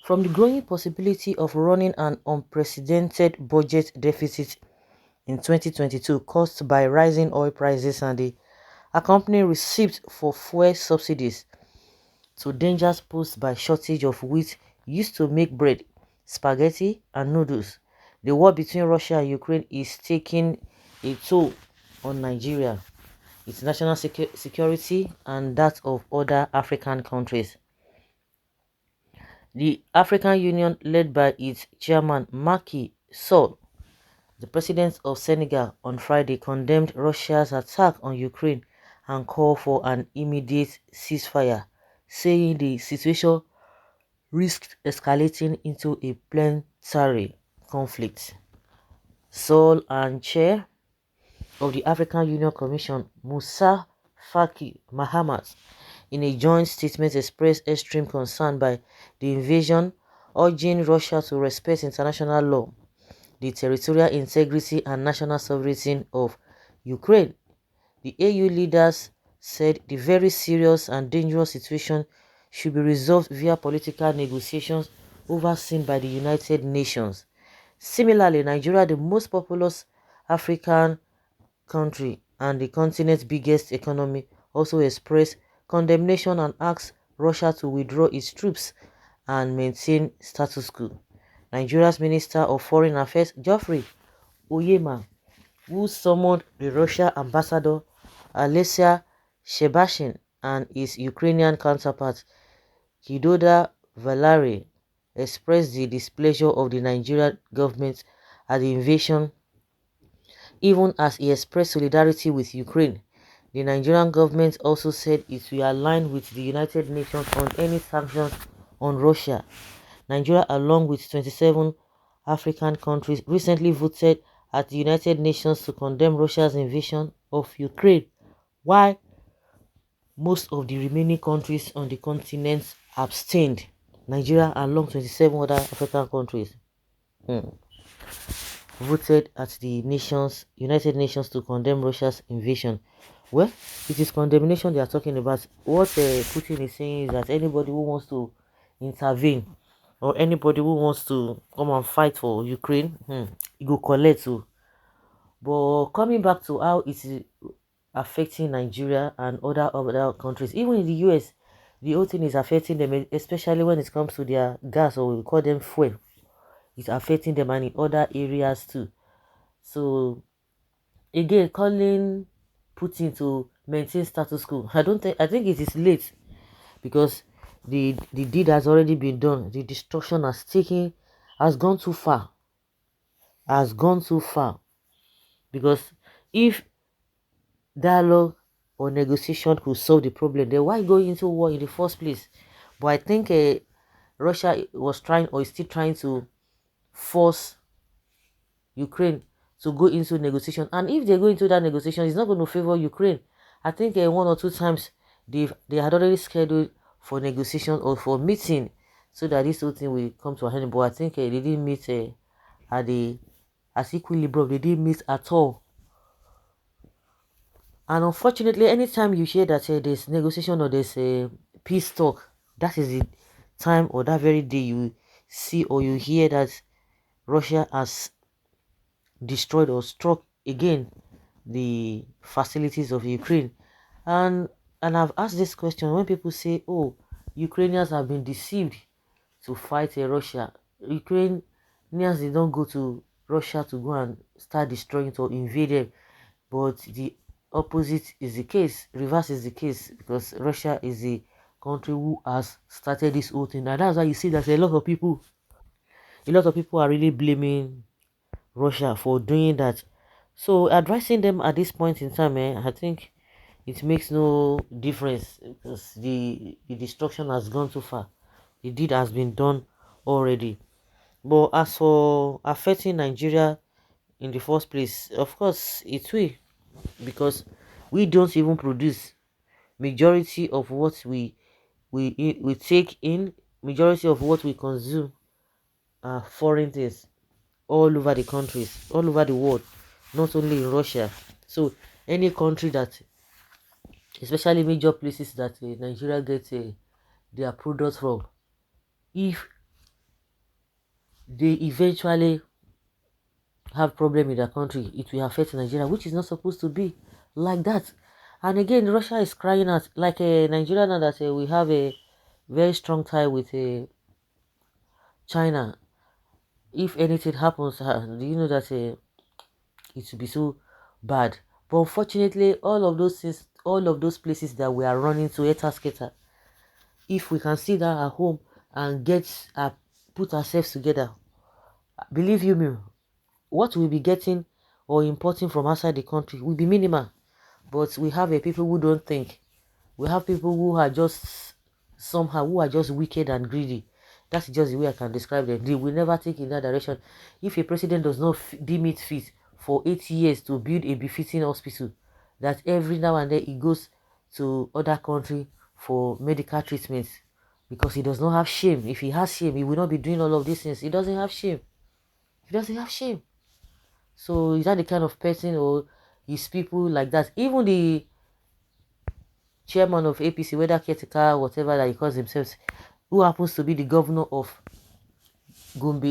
From the growing possibility of running an unprecedented budget deficit in 2022 caused by rising oil prices and the accompanying receipt for fuel subsidies, to dangers posed by shortage of wheat used to make bread, spaghetti and noodles, the war between Russia and Ukraine is taking a toll on Nigeria, its national security and that of other African countries. The African Union, led by its chairman Macky Sall, the president of Senegal, on Friday condemned Russia's attack on Ukraine and called for an immediate ceasefire, saying the situation risked escalating into a planetary conflict. Sall and chair of the African Union Commission, Musa Faki Mahamat, in a joint statement expressed extreme concern by the invasion, urging Russia to respect international law, the territorial integrity and national sovereignty of Ukraine. The AU leaders said the very serious and dangerous situation should be resolved via political negotiations overseen by the United Nations. Similarly, Nigeria, the most populous African country and the continent's biggest economy, also expressed condemnation and asked Russia to withdraw its troops and maintain status quo. Nigeria's Minister of Foreign Affairs, Geoffrey Oyema, who summoned the Russian ambassador Alessia Shebashin and his Ukrainian counterpart Kidoda Valari, expressed the displeasure of the Nigerian government at the invasion, even as he expressed solidarity with Ukraine. The Nigerian government also said it will align with the United Nations on any sanctions on Russia. Nigeria, along with 27 African countries, recently voted at the United Nations to condemn Russia's invasion of Ukraine, while most of the remaining countries on the continent abstained. Nigeria, along 27 other African countries, voted at the United Nations to condemn Russia's invasion. Well, it is condemnation they are talking about. What Putin is saying is that anybody who wants to intervene or anybody who wants to come and fight for Ukraine, he go collect too. But coming back to how it is affecting Nigeria and other countries, even in the US, the whole thing is affecting them, especially when it comes to their gas, or we call them fuel. It's affecting them and in other areas too. So again, calling Putin to maintain status quo, I think it is late, because the deed has already been done. The destruction has gone too far. Has gone too far. Because if dialogue or negotiation could solve the problem, then why go into war in the first place? But I think Russia was trying, or is still trying, to force Ukraine to go into negotiation. And if they go into that negotiation, it's not going to favor Ukraine. I think one or two times they had already scheduled for negotiation or for meeting, so that this whole thing will come to an end. But I think they didn't meet at the as equilibrium. They didn't meet at all. And unfortunately, anytime you hear that there's negotiation or there's a peace talk, that is the time or that very day you see or you hear that Russia has destroyed or struck again the facilities of Ukraine. And I've asked this question when people say, oh, Ukrainians have been deceived to fight Russia. Ukrainians, they don't go to Russia to go and start destroying it or invade them. But the opposite is the case, reverse is the case, because Russia is the country who has started this whole thing. And that's why you see that a lot of people are really blaming Russia for doing that. So advising them at this point in time, I think it makes no difference, because the destruction has gone too far. The deed has been done already. But as for affecting Nigeria in the first place, of course it will, because we don't even produce majority of what we take in. Majority of what we consume are foreign things, all over the countries, all over the world, not only in Russia. So any country that, especially major places that Nigeria gets their products from, if they eventually have problem in their country, it will affect Nigeria, which is not supposed to be like that. And again, Russia is crying out like a Nigeria now that we have a very strong tie with China. If anything happens, do you know that it will be so bad? But unfortunately, all of those things, all of those places that we are running to, skater, if we can sit down at home and put ourselves together, believe you me, what we'll be getting or importing from outside the country will be minimal. But we have a people who don't think. We have people who are just somehow, who are just wicked and greedy. That's just the way I can describe them. They will never think in that direction. If a president does not deem it fit for 8 years to build a befitting hospital, that every now and then he goes to other country for medical treatments, because he does not have shame. If he has shame, he will not be doing all of these things. He doesn't have shame. He doesn't have shame. So is that the kind of person, or is people like that? Even the chairman of APC, whether caretaker, whatever that he calls himself, who happens to be the governor of Gombe,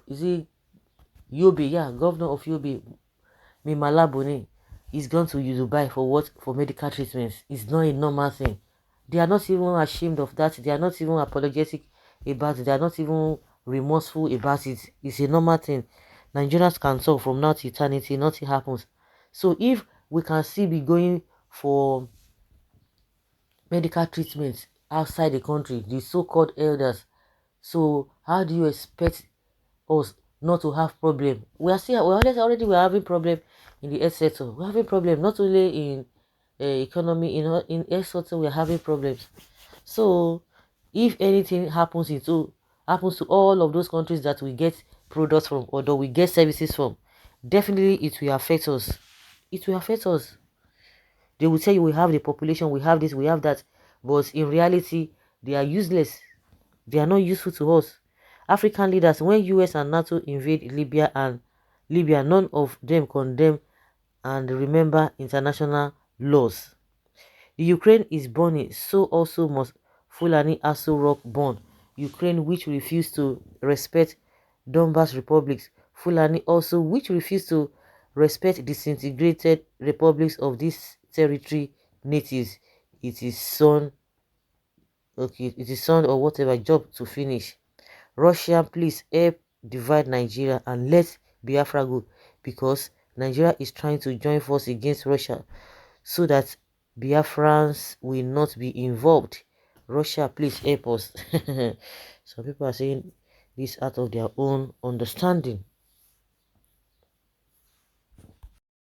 is he Yobe? Yeah, governor of Yobe, Mimalabone, is gone to Dubai for what? For medical treatments. It's not a normal thing. They are not even ashamed of that. They are not even apologetic about it. They are not even remorseful about it. It's a normal thing. Nigerians can talk from now to eternity. Nothing happens. So if we can still be going for medical treatments outside the country, the so-called elders, so how do you expect us not to have problem? We are still, already we're having problem in the health sector. We're having problem not only in economy, in health sector we're having problems. So if anything happens to all of those countries that we get products from, or that we get services from, definitely it will affect us. It will affect us. They will tell you we have the population, we have this, we have that, but in reality they are useless. They are not useful to us. African leaders, when US and NATO invade Libya, none of them condemn and remember international laws. The Ukraine is burning, so also must Fulani Aso Rock burn. Ukraine, which refused to respect Donbas republics, Fulani also, which refused to respect disintegrated republics of this territory natives. It is son, okay, it is son or whatever job to finish. Russia, please help divide Nigeria and let Biafra go, because Nigeria is trying to join force against Russia so that Biafrans will not be involved. Russia, please help us. Some people are saying this out of their own understanding.